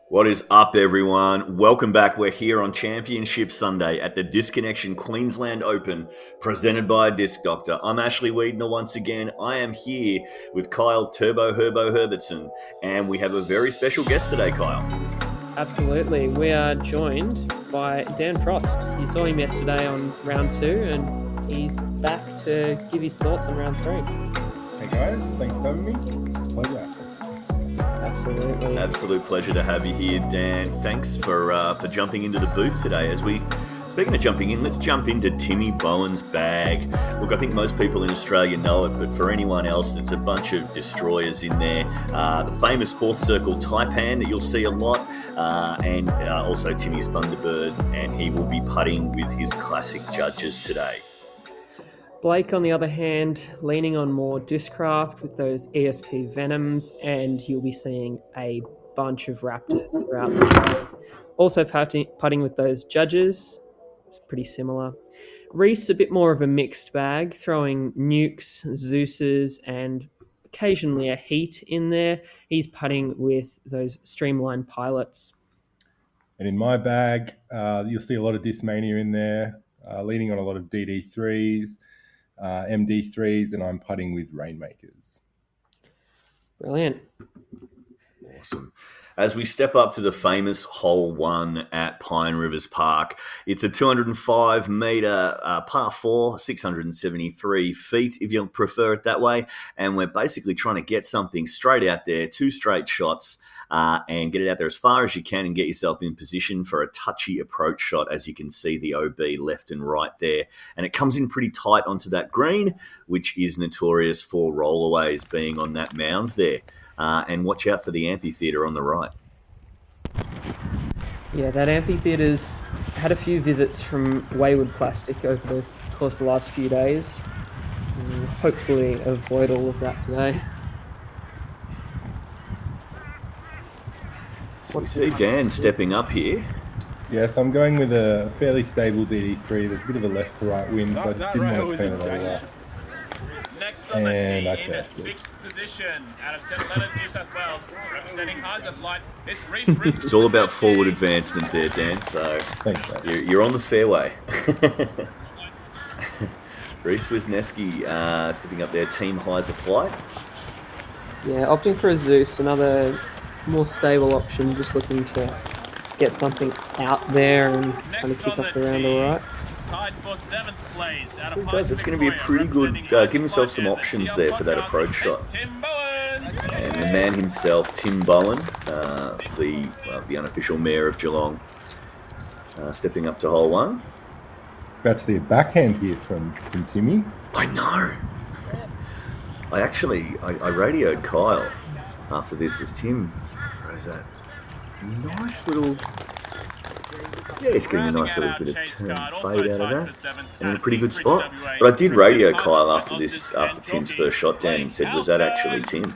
What is up, everyone? Welcome back. We're here on Championship Sunday at the Disconnection Queensland Open, presented by Disc Doctor. I'm Ashley Wiedner once again. I am here with Kyle Turbo Herbo Herbertson, and we have a very special guest today, Kyle. Absolutely. We are joined by Dan Frost. You saw him yesterday on round 2, and he's back to give his thoughts on round 3. Hey guys, thanks for having me. It's a pleasure. Absolutely. Absolute pleasure to have you here, Dan. Thanks for jumping into the booth today. Speaking of jumping in, let's jump into Timmy Bohan's bag. Look, I think most people in Australia know it, but for anyone else, it's a bunch of destroyers in there. The famous fourth circle Taipan that you'll see a lot, and also Timmy's Thunderbird, and he will be putting with his classic judges today. Blake, on the other hand, leaning on more Discraft with those ESP Venoms, and you'll be seeing a bunch of Raptors throughout the day. Also putting with those judges, it's pretty similar. Rhys, a bit more of a mixed bag, throwing Nukes, Zeus's, and occasionally a Heat in there. He's putting with those Streamline Pilots. And in my bag, you'll see a lot of Discmania in there, leaning on a lot of DD3s, MD3s, and I'm putting with Rainmakers. Brilliant. Awesome. As we step up to the famous hole 1 at Pine Rivers Park, it's a 205 metre par 4, 673 feet, if you prefer it that way. And we're basically trying to get something straight out there, 2 straight shots, and get it out there as far as you can and get yourself in position for a touchy approach shot, as you can see the OB left and right there. And it comes in pretty tight onto that green, which is notorious for rollaways being on that mound there. And watch out for the amphitheatre on the right. Yeah, that amphitheatre's had a few visits from Wayward Plastic over the course of the last few days. Hopefully avoid all of that today. So we see Dan stepping up here. Yes, I'm going with a fairly stable DD3. There's a bit of a left to right wind, so I just didn't want to turn it over. And I turfed it. It's all about forward advancement there, Dan. So thanks, you're on the fairway. Rhys Wisniewski stepping up there, team highs of flight. Yeah, opting for a Zeus, another more stable option, just looking to get something out there and kind of kick off the round all right. Tied for 7th place out of It does. It's going to be a pretty good. Give himself some options there for that approach shot. And the man himself, Tim Bohan, the unofficial mayor of Geelong, stepping up to hole 1. About to see a backhand here from Timmy. I know. I radioed Kyle after this as Tim throws that nice little. Yeah, he's getting a nice little bit of turn fade out of that, and in a pretty good spot. But I did radio Kyle after Tim's first shot down and said, was that actually Tim?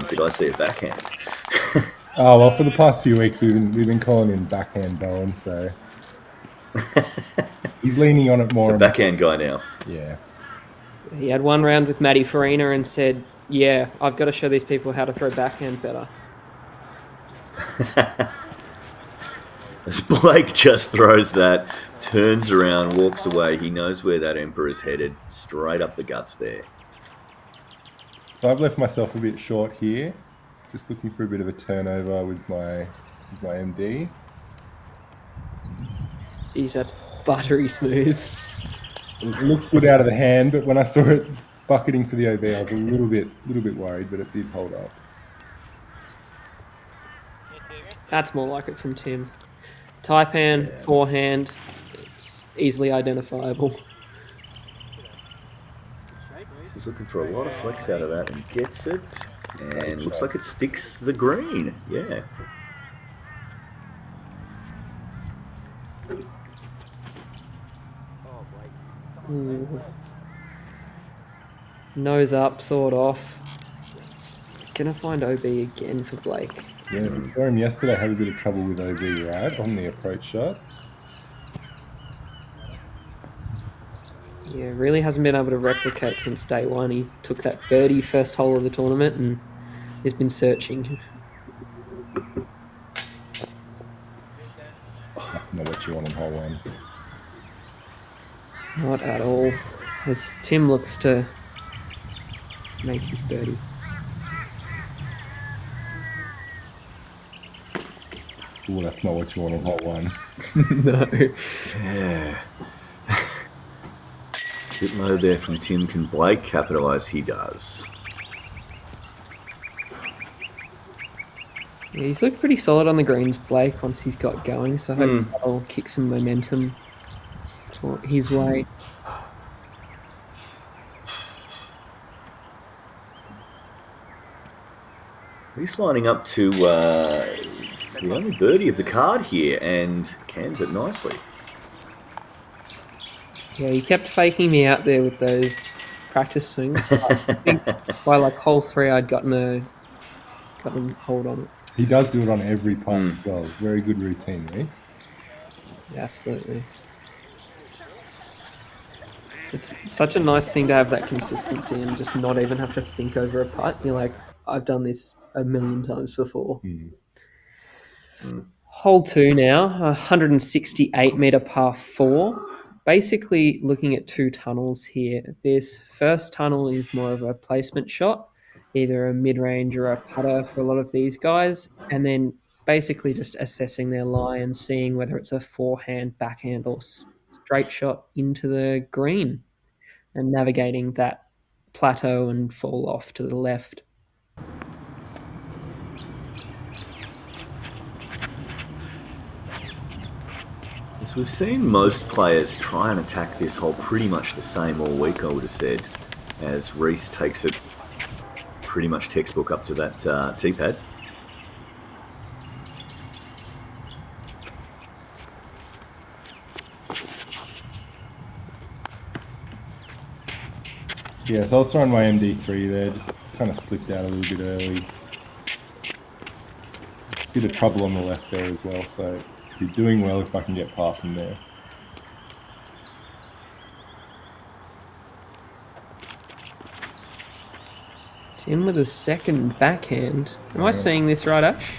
Did I see a backhand? Oh, well, for the past few weeks, we've been calling him Backhand Bohan, so he's leaning on it more. He's a backhand guy now. Yeah. He had one round with Matty Farina and said, yeah, I've got to show these people how to throw backhand better. As Blake just throws that, turns around, walks away. He knows where that Emperor's headed, straight up the guts there. So I've left myself a bit short here, just looking for a bit of a turnover with my MD. Geez, that's buttery smooth. It looks good out of the hand, but when I saw it bucketing for the OB, I was a little bit worried, but it did hold up. That's more like it from Tim. Taipan, forehand, it's easily identifiable. He's looking for a lot of flex out of that and gets it. And looks like it sticks the green. Yeah. Ooh. Nose up, sword off. It's going to find OB again for Blake. Yeah, I saw him yesterday had a bit of trouble with OB right on the approach shot. Yeah, really hasn't been able to replicate since day one. He took that birdie first hole of the tournament and has been searching. Not what you want on hole one. Not at all. As Tim looks to make his birdie. Oh, that's not what you want on hole one. No. Yeah. Bit low there from Tim. Can Blake capitalise? He does. Yeah, he's looked pretty solid on the greens, Blake, once he's got going. So I hope that'll kick some momentum for his way. He's lining up to the only birdie of the card here and cans it nicely. Yeah, he kept faking me out there with those practice swings. I think by like hole 3, I'd gotten hold on it. He does do it on every putt as well. Very good routine, Rhys. Yeah, absolutely. It's such a nice thing to have that consistency and just not even have to think over a putt. You're like, I've done this a million times before. Hole 2 now, 168 metre par 4. Basically looking at 2 tunnels here. This first tunnel is more of a placement shot, either a mid-range or a putter for a lot of these guys, and then basically just assessing their lie and seeing whether it's a forehand, backhand or straight shot into the green and navigating that plateau and fall off to the left. So we've seen most players try and attack this hole pretty much the same all week, I would have said, as Rhys takes it pretty much textbook up to that tee pad. Yeah, so I was throwing my MD3 there, just kind of slipped out a little bit early. Bit of trouble on the left there as well, so be doing well if I can get past from there. Tim with a second backhand. Am I seeing this right, Ash?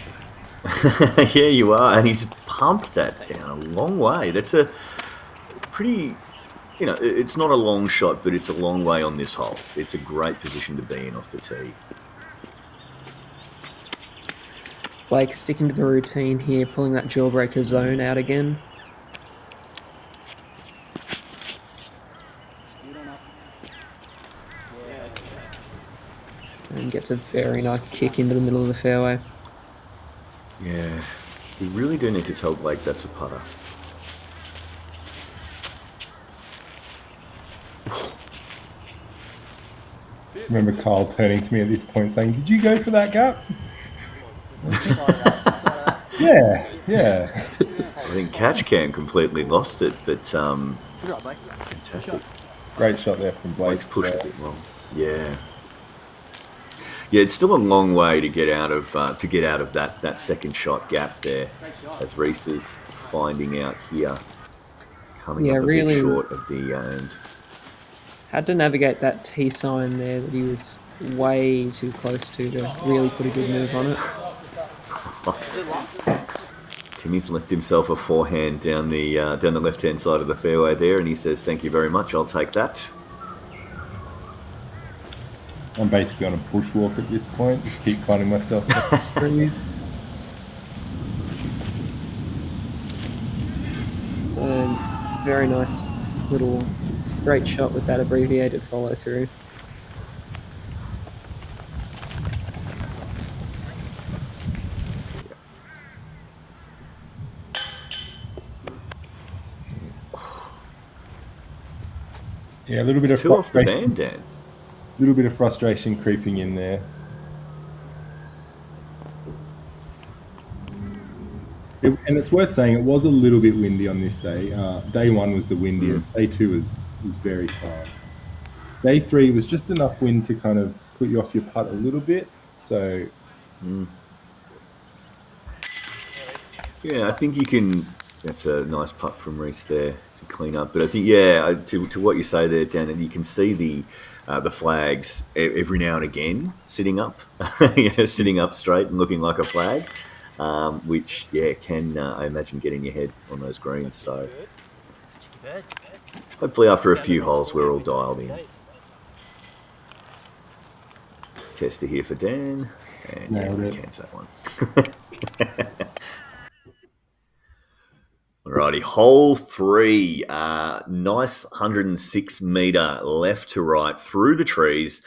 Yeah, you are, and he's pumped that down a long way. That's a pretty, it's not a long shot, but it's a long way on this hole. It's a great position to be in off the tee. Blake sticking to the routine here, pulling that jawbreaker zone out again. And gets a very nice kick into the middle of the fairway. Yeah, we really do need to tell Blake that's a putter. Remember Kyle turning to me at this point saying, "Did you go for that gap?" Yeah. I think Catchcan completely lost it, but fantastic. Great shot there from Blake. Blake's pushed a bit long. Yeah. Yeah, it's still a long way to get out of that second shot gap there, as Rhys is finding out here, coming up a bit short of the end. Had to navigate that T sign there that he was way too close to really put a good move on it. Timmy's left himself a forehand down the left-hand side of the fairway there, and he says, "Thank you very much, I'll take that." I'm basically on a bushwalk at this point. Just keep finding myself in the trees. It's a very nice little straight shot with that abbreviated follow through. Yeah, a little bit of Two off the frustration. band, Dan. A little bit of frustration creeping in there. And it's worth saying it was a little bit windy on this day. Day 1 was the windiest. Day 2 was very calm. Day 3 was just enough wind to kind of put you off your putt a little bit. So, yeah, I think you can. That's a nice putt from Rhys there to clean up. But I think, yeah, to what you say there, Dan, and you can see the flags every now and again sitting up, sitting up straight and looking like a flag, which, yeah, can, I imagine, get in your head on those greens. So hopefully after a few holes, we're all dialed in. Tester here for Dan. And Nailed yeah, it. cancel that one. Alrighty, hole 3. Nice 106 metre left to right through the trees.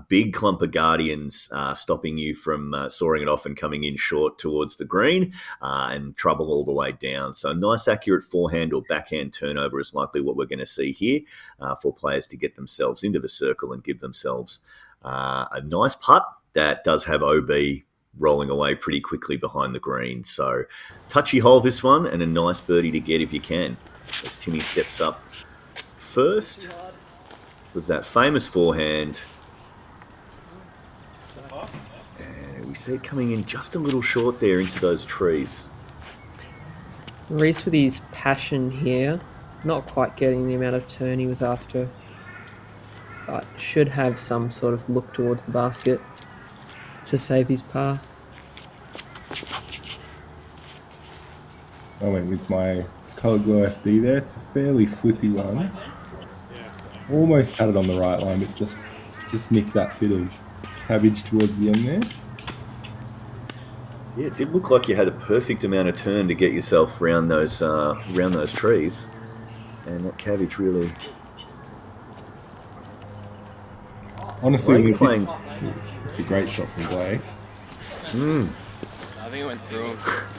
Big clump of Guardians stopping you from soaring it off and coming in short towards the green, and trouble all the way down. So nice accurate forehand or backhand turnover is likely what we're going to see here for players to get themselves into the circle and give themselves a nice putt that does have OB rolling away pretty quickly behind the green. So touchy hole this one, and a nice birdie to get if you can. As Timmy steps up first with that famous forehand. And we see it coming in just a little short there into those trees. Rhys with his passion here, not quite getting the amount of turn he was after, but should have some sort of look towards the basket to save his par. I went with my Colour Glow FD there. It's a fairly flippy one. Almost had it on the right line, but just nicked that bit of cabbage towards the end there. Yeah, it did look like you had a perfect amount of turn to get yourself around those trees, and that cabbage really. Honestly, Blake it's a great shot from Blake. I think it went through him.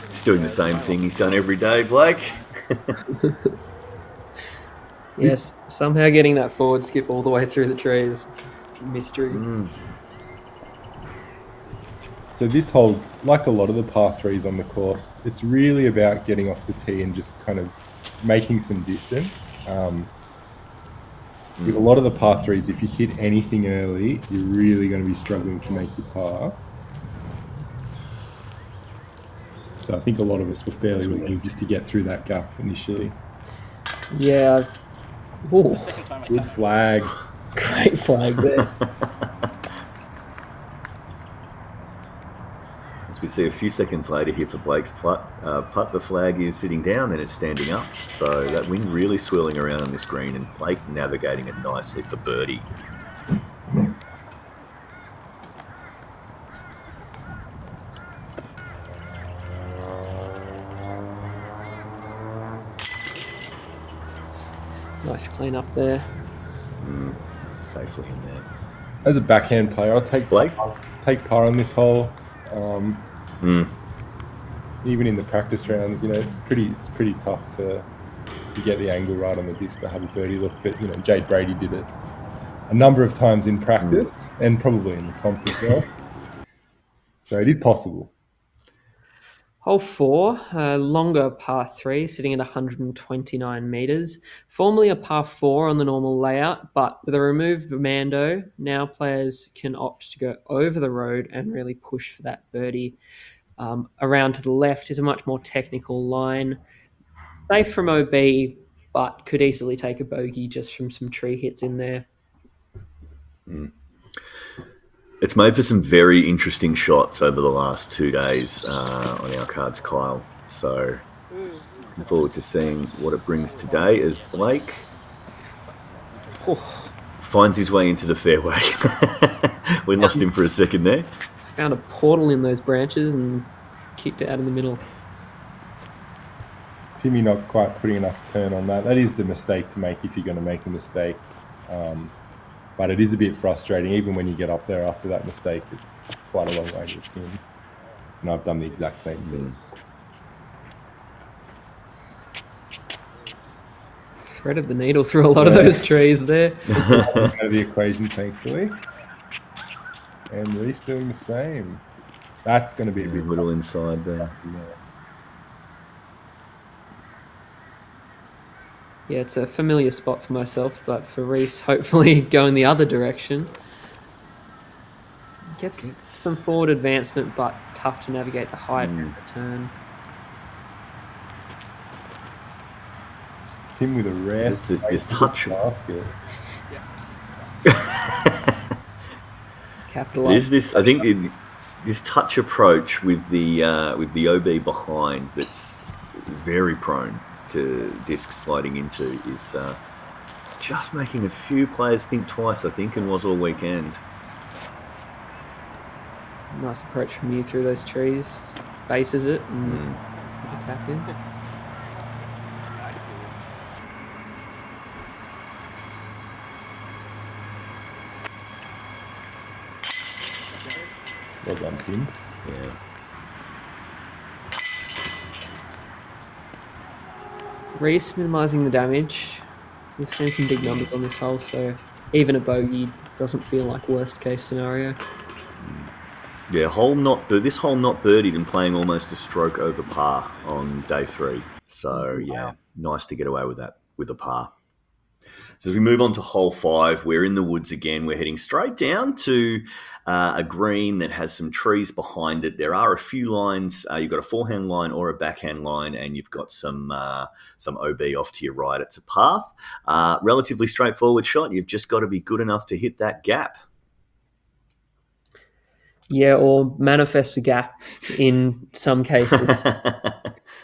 He's doing the same thing he's done every day, Blake. Yes, somehow getting that forward skip all the way through the trees. Mystery. So this hole, like a lot of the par 3s on the course, it's really about getting off the tee and just kind of making some distance. With a lot of the par 3s, if you hit anything early, you're really going to be struggling to make your par. So I think a lot of us were fairly willing just to get through that gap initially. Yeah. Ooh, Good flag. great flag there. As we see a few seconds later here for Blake's putt, the flag is sitting down and it's standing up. So that wind really swirling around on this green, and Blake navigating it nicely for birdie. Nice clean up there. Safely in there. As a backhand player, I'll take Blake? par on this hole. Even in the practice rounds, it's pretty tough to get the angle right on the disc to have a birdie look. But Jade Brady did it a number of times in practice and probably in the comp as well. So it is possible. Hole 4, a longer par 3, sitting at 129 metres. Formerly a par 4 on the normal layout, but with a removed Mando, now players can opt to go over the road and really push for that birdie. Around to the left is a much more technical line. Safe from OB, but could easily take a bogey just from some tree hits in there. It's made for some very interesting shots over the last 2 days on our cards, Kyle. So looking forward to seeing what it brings today as Blake finds his way into the fairway. We lost him for a second there. Found a portal in those branches and kicked it out in the middle. Timmy not quite putting enough turn on that. That is the mistake to make if you're going to make a mistake. But it is a bit frustrating, even when you get up there after that mistake. It's quite a long way to the pin. And I've done the exact same thing. Threaded the needle through a lot of those trees there. Out of the equation, thankfully. And Rhys doing the same. That's going to be a bit little inside there. Yeah, it's a familiar spot for myself, but for Rhys, hopefully going the other direction. Gets some forward advancement, but tough to navigate the height and the turn. Tim with a rare this touch basket. Capitalize. I think this touch approach with the OB behind that's very prone to disc sliding into is just making a few players think twice, I think, and was all weekend. Nice approach from you through those trees. Bases it and tap in. Well done, Tim. Yeah. Rhys minimising the damage. We've seen some big numbers on this hole, so even a bogey doesn't feel like worst case scenario. Yeah, this hole not birdied and playing almost a stroke over par on day 3. So yeah, nice to get away with that with a par. So as we move on to hole 5, we're in the woods again. We're heading straight down to a green that has some trees behind it. There are a few lines. You've got a forehand line or a backhand line, and you've got some OB off to your right. It's a path. Relatively straightforward shot. You've just got to be good enough to hit that gap. Yeah, or manifest a gap in some cases.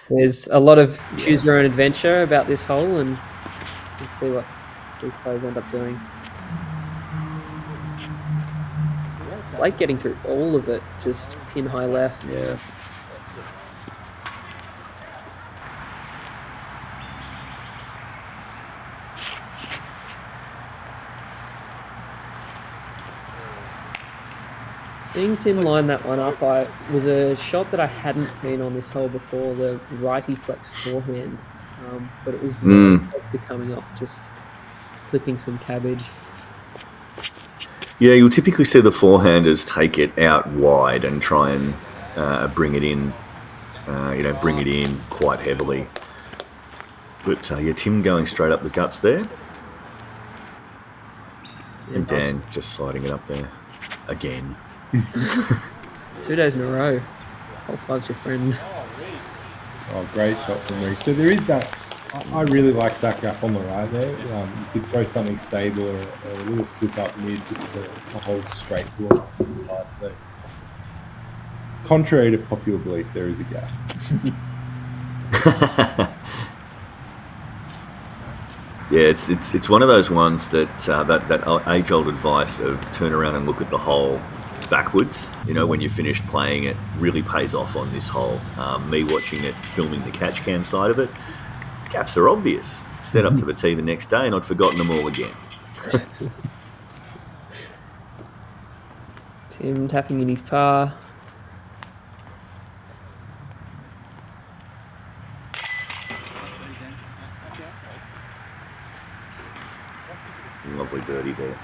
There's a lot of choose your own adventure about this hole, and let's see what these players end up doing. Like getting through all of it, just pin high left. Yeah. Seeing Tim line that one up, was a shot that I hadn't seen on this hole before, the righty flex forehand. But it was really close to coming off, just clipping some cabbage. Yeah, you'll typically see the forehanders take it out wide and try and bring it in, bring it in quite heavily. But Tim going straight up the guts there. And Dan just sliding it up there again. 2 days in a row. Hole 5's your friend. Oh, great shot from Rhys. So there is that. I really like that gap on the right there. You could throw something stable or a little flip up mid just to hold straight towards the line. So, contrary to popular belief, there is a gap. Yeah, it's one of those ones that age-old advice of turn around and look at the hole backwards. When you finish playing it, really pays off on this hole. Me watching it, filming the catch cam side of it, gaps are obvious. Stepped up to the tee the next day and I'd forgotten them all again. Tim tapping in his par. Lovely birdie there.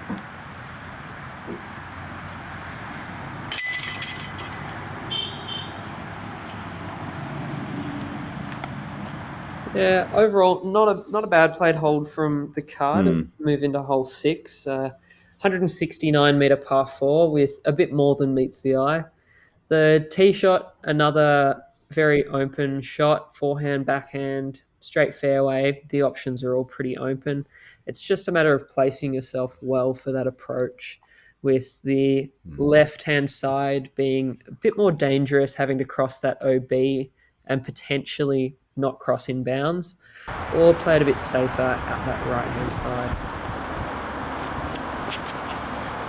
Yeah, overall, not a bad played hold from the card. Move into hole 6. 169 metre par 4 with a bit more than meets the eye. The tee shot, another very open shot, forehand, backhand, straight fairway. The options are all pretty open. It's just a matter of placing yourself well for that approach, with the left-hand side being a bit more dangerous, having to cross that OB and potentially not cross in bounds, or play it a bit safer out that right-hand side.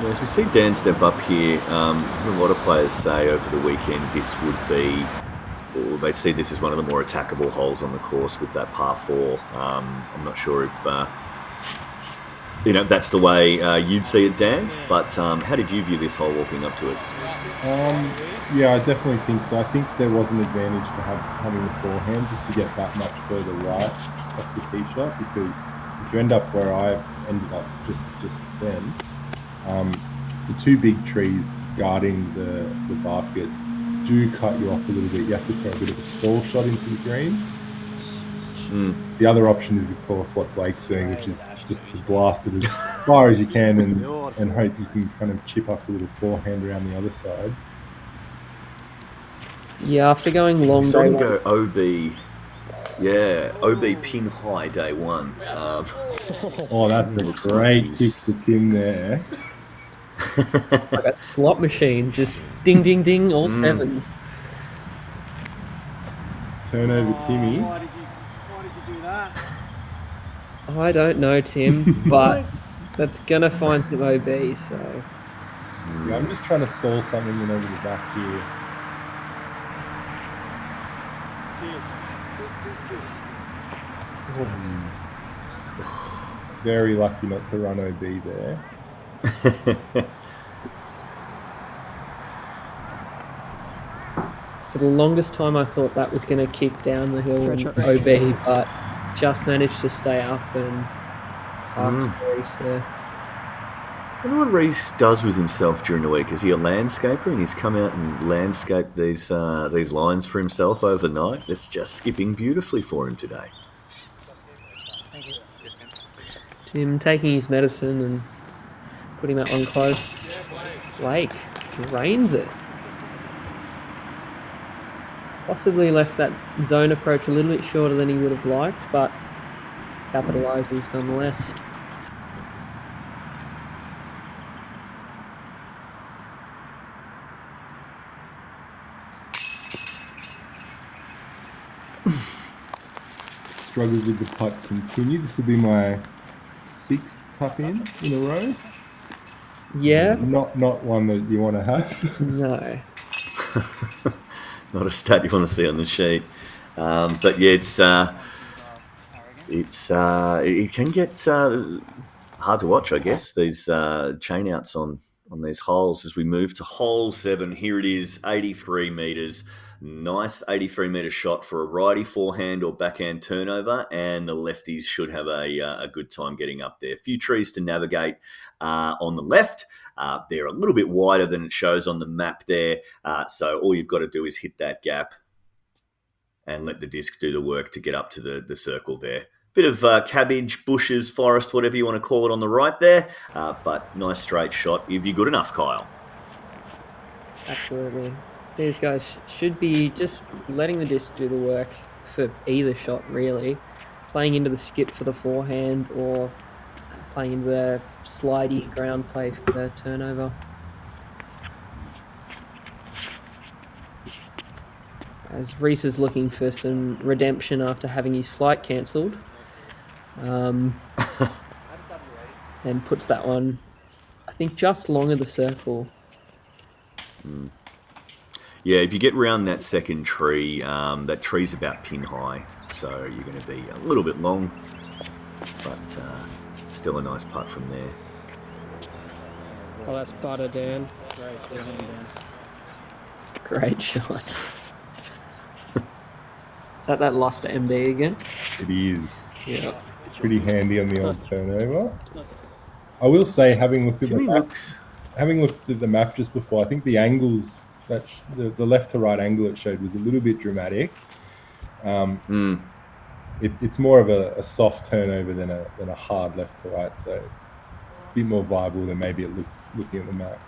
Yeah, as we see Dan step up here, a lot of players say over the weekend this would be, or they see this as one of the more attackable holes on the course with that par 4. I'm not sure if that's the way you'd see it, Dan, but how did you view this hole walking up to it? Yeah, I definitely think so. I think there was an advantage to having the forehand just to get that much further right off the tee shot, because if you end up where I ended up just then, the 2 big trees guarding the basket do cut you off a little bit. You have to throw a bit of a stall shot into the green. The other option is, of course, what Blake's doing, which is just to blast it as far as you can and hope you can kind of chip up a little forehand around the other side. Yeah, after going long Saw him day go OB Yeah, OB pin high day one. Oh, that's a Looks great like kick he's- for Tim there. Like a slot machine, just ding, ding, ding, all sevens. Turnover, Timmy. Why did you do that? I don't know, Tim, but that's gonna find some OB. So See, I'm just trying to stall something in over the back here. Very lucky not to run OB there. for the longest time, I thought that was going to kick down the hill and OB, but just managed to stay up and park Rhys there. I wonder what Rhys does with himself during the week. Is he a landscaper and he's come out and landscaped these lines for himself overnight? It's just skipping beautifully for him today. Tim taking his medicine and putting that one close. Blake drains it. Possibly left that zone approach a little bit shorter than he would have liked, but capitalises nonetheless. Struggles with the putt continue. This will be my 6th tuck in a row. Yeah. Not one that you want to have. No. Not a stat you want to see on the sheet. But yeah, it can get hard to watch, I guess, these chain outs on these holes as we move to hole 7. Here it is, 83 metres. Nice 83-metre shot for a righty forehand or backhand turnover, and the lefties should have a good time getting up there. A few trees to navigate on the left. They're a little bit wider than it shows on the map there, so all you've got to do is hit that gap and let the disc do the work to get up to the circle there. Bit of cabbage, bushes, forest, whatever you want to call it on the right there, but nice straight shot if you're good enough, Kyle. Absolutely. These guys should be just letting the disc do the work for either shot, really. Playing into the skip for the forehand or playing into the slidey ground play for the turnover. As Rhys is looking for some redemption after having his flight cancelled. And puts that one, I think, just long of the circle. Yeah, if you get round that second tree, that tree's about pin high, so you're going to be a little bit long, but still a nice putt from there. Oh, that's butter, Dan. Great, Dan. Great shot. Is that lost to MD again? It is. Yeah. Pretty handy on the old turnover. I will say, having looked at the map just before, I think the angles that the left to right angle it showed was a little bit dramatic. It's more of a soft turnover than a hard left to right, so a bit more viable than maybe it looked looking at the map.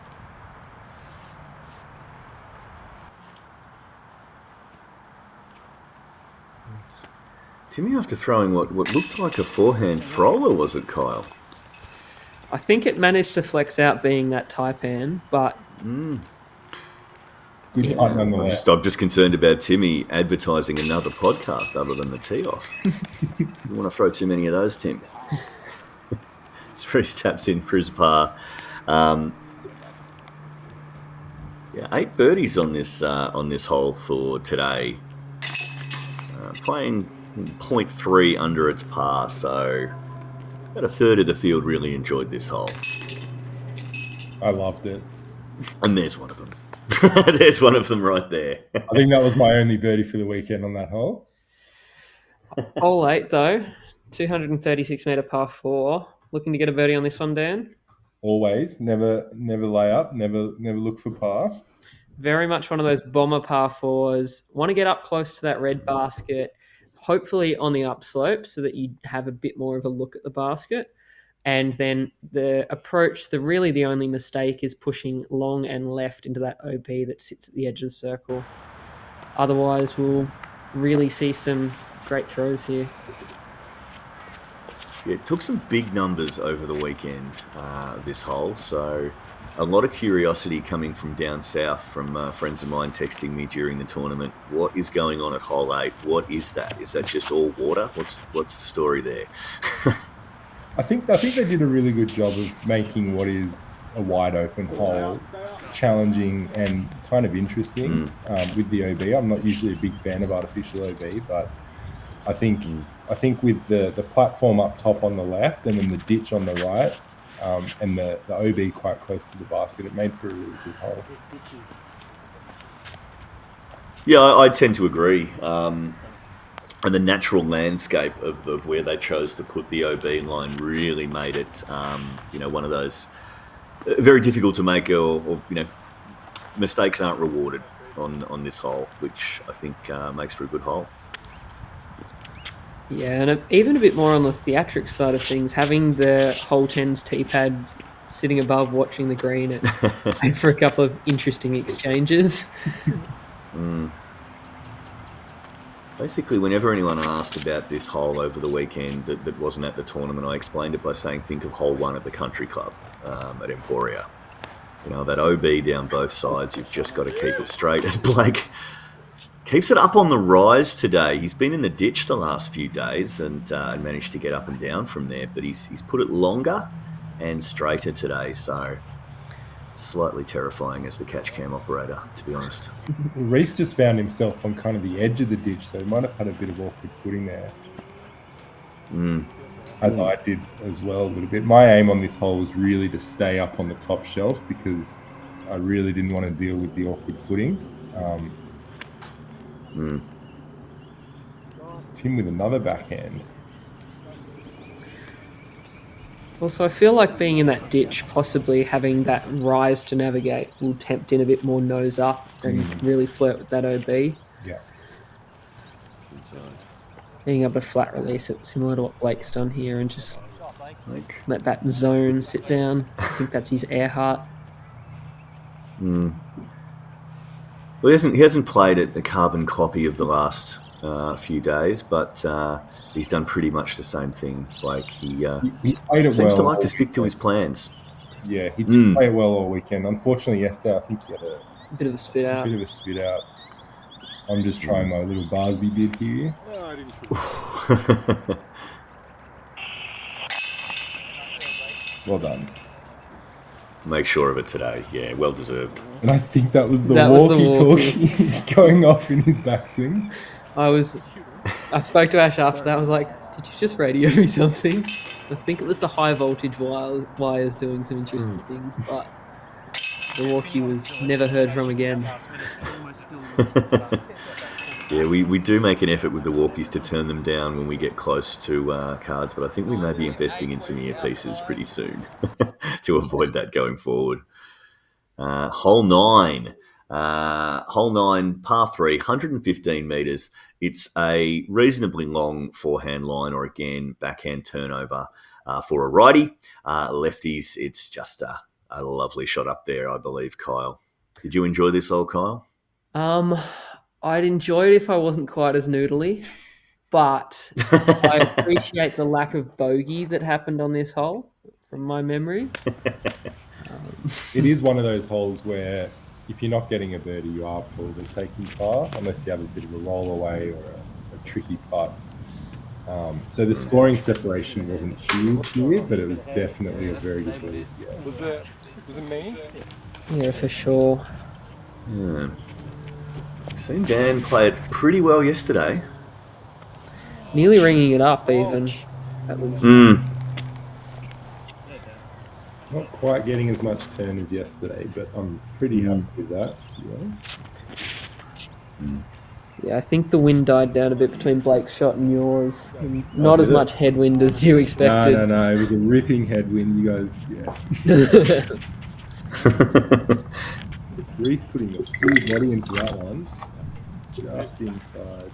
Timmy after throwing what looked like a forehand thrower, was it, Kyle? I think it managed to flex out being that Taipan, but Good putt nonetheless. I'm just concerned about Timmy advertising another podcast other than the tee off. You want to throw too many of those, Tim? 3 taps in for his par. 8 birdies on this hole for today. Playing 0.3 under its par, so about a third of the field really enjoyed this hole. I loved it. And there's one of them. There's one of them right there. I think that was my only birdie for the weekend on that hole. Hole 8 though, 236 metre par 4. Looking to get a birdie on this one, Dan? Always, never lay up, never look for par. Very much one of those bomber par 4s. Want to get up close to that red basket, hopefully on the upslope so that you have a bit more of a look at the basket. And then the approach, the only mistake is pushing long and left into that OP that sits at the edge of the circle. Otherwise, we'll really see some great throws here. Yeah, it took some big numbers over the weekend, this hole. So a lot of curiosity coming from down south from friends of mine texting me during the tournament. What is going on at hole 8? What is that? Is that just all water? What's the story there? I think they did a really good job of making what is a wide open hole challenging and kind of interesting with the OB. I'm not usually a big fan of artificial OB, but I think with the platform up top on the left and then the ditch on the right, and the OB quite close to the basket, it made for a really good hole. Yeah, I tend to agree. And the natural landscape of where they chose to put the OB line really made it, one of those very difficult to make, or mistakes aren't rewarded on this hole, which I think makes for a good hole. Yeah, and even a bit more on the theatric side of things, having the hole 10's tee pad sitting above watching the green, it made for a couple of interesting exchanges. Basically, whenever anyone asked about this hole over the weekend that wasn't at the tournament, I explained it by saying, think of hole 1 at the country club at Emporia. That OB down both sides, you've just got to keep it straight. As Blake keeps it up on the rise today. He's been in the ditch the last few days and managed to get up and down from there, but he's put it longer and straighter today, so slightly terrifying as the catch cam operator, to be honest. Rhys just found himself on kind of the edge of the ditch, so he might have had a bit of awkward footing there. As I did as well a little bit. My aim on this hole was really to stay up on the top shelf because I really didn't want to deal with the awkward footing. Tim with another backhand. Also, I feel like being in that ditch, possibly having that rise to navigate, will tempt in a bit more nose up and really flirt with that OB. Yeah. Being able to flat release it, similar to what Blake's done here, and just let that zone sit down. I think that's his air heart. Well, he hasn't played a carbon copy of the last few days, but he's done pretty much the same thing. Like he played it seems well to like to stick to his plans. Yeah, he did play it well all weekend. Unfortunately, yesterday I think he had a bit of a spit out. I'm just trying my little Barsby bid here. Well done. Make sure of it today. Yeah, well deserved. And I think that was the walkie-talkie going off in his backswing. I spoke to Ash after that. I was like, did you just radio me something? I think it was the high voltage wires doing some interesting things, but the walkie was never heard from again. Yeah, we do make an effort with the walkies to turn them down when we get close to cards, but I think we may be investing in some earpieces pretty soon to avoid that going forward. Hole 9. Hole 9, par 3, 115 metres. It's a reasonably long forehand line, or again, backhand turnover for a righty. Lefties, it's just a lovely shot up there, I believe, Kyle. Did you enjoy this hole, Kyle? I'd enjoy it if I wasn't quite as noodly, but I appreciate the lack of bogey that happened on this hole from my memory. It is one of those holes where if you're not getting a birdie, you are probably taking par, unless you have a bit of a roll away or a tricky putt. So the scoring separation wasn't huge here, but it was definitely a very good move. Yeah. Was it me? Yeah, for sure. Yeah. Seen Dan play it pretty well yesterday. Nearly ringing it up, even. That was... Not quite getting as much turn as yesterday, but I'm pretty happy with that, to be honest. Yeah, I think the wind died down a bit between Blake's shot and yours. And not as much headwind as you expected. No. It was a ripping headwind, you guys. Yeah. Rhys putting a full body into that one. Just inside.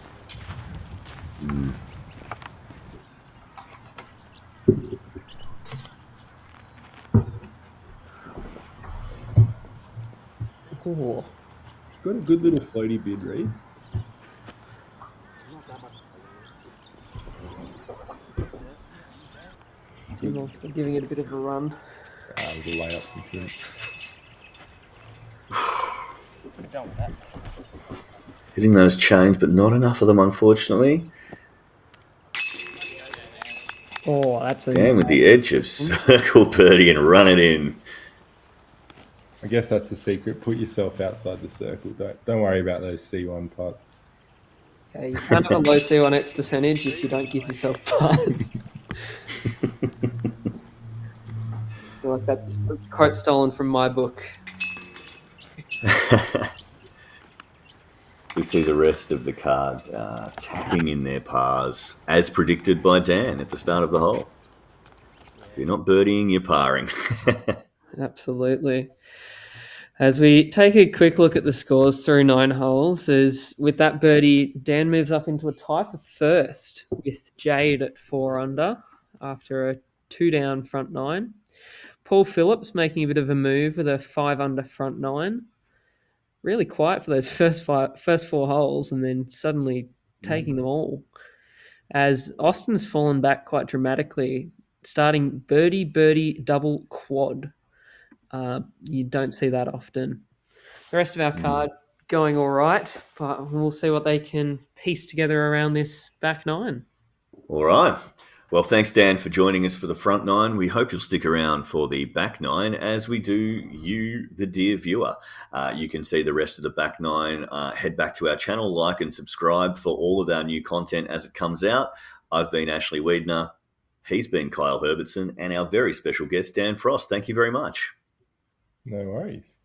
Ooh. Got a good little floaty bid, Rhys. Jim also giving it a bit of a run. It was a layup from Tim. We're done with that. Hitting those chains, but not enough of them, unfortunately. Oh, that's a Dan with the edge of circle birdie and run it in. I guess that's the secret. Put yourself outside the circle. Don't worry about those C1 putts. Okay, you can't have a low C1X percentage if you don't give yourself putts. I feel like that's a quote stolen from my book. We see the rest of the card tapping in their pars, as predicted by Dan at the start of the hole. If you're not birdieing, you're parring. Absolutely. As we take a quick look at the scores through 9 holes, as with that birdie, Dan moves up into a tie for first with Jade at 4 under after a 2 down front 9. Paul Phillips making a bit of a move with a 5 under front 9. Really quiet for those first 4 holes and then suddenly taking them all. As Austin's fallen back quite dramatically, starting birdie, double, quad. You don't see that often. The rest of our card going all right, but we'll see what they can piece together around this back 9. All right. Well, thanks, Dan, for joining us for the front 9. We hope you'll stick around for the back 9 as we do you, the dear viewer. You can see the rest of the back 9. Head back to our channel, like and subscribe for all of our new content as it comes out. I've been Ashley Wiedner. He's been Kyle Herbertson, and our very special guest, Dan Frost. Thank you very much. No worries.